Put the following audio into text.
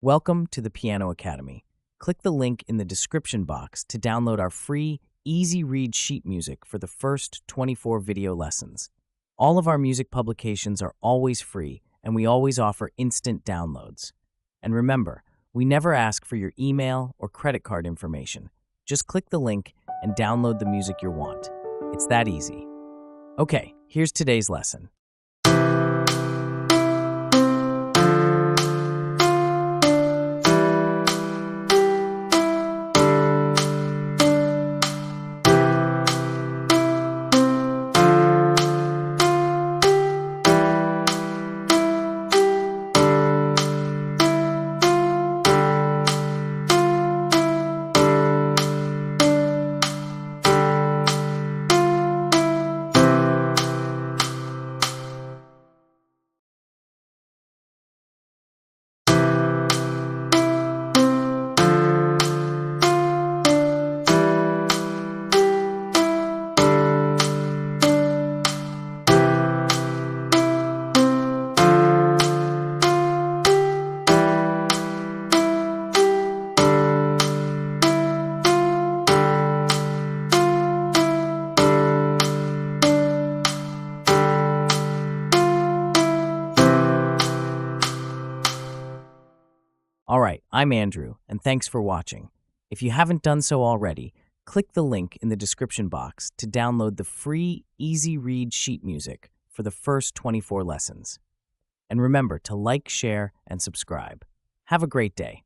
Welcome to the Piano Academy. Click the link in the description box to download our free, easy read sheet music for the first 24 video lessons. All of our music publications are always free, and we always offer instant downloads. And remember, we never ask for your email or credit card information. Just click the link and download the music you want. It's that easy. Okay, here's today's lesson. All right, I'm Andrew, and thanks for watching. If you haven't done so already, click the link in the description box to download the free, easy read sheet music for the first 24 lessons. And remember to like, share, and subscribe. Have a great day.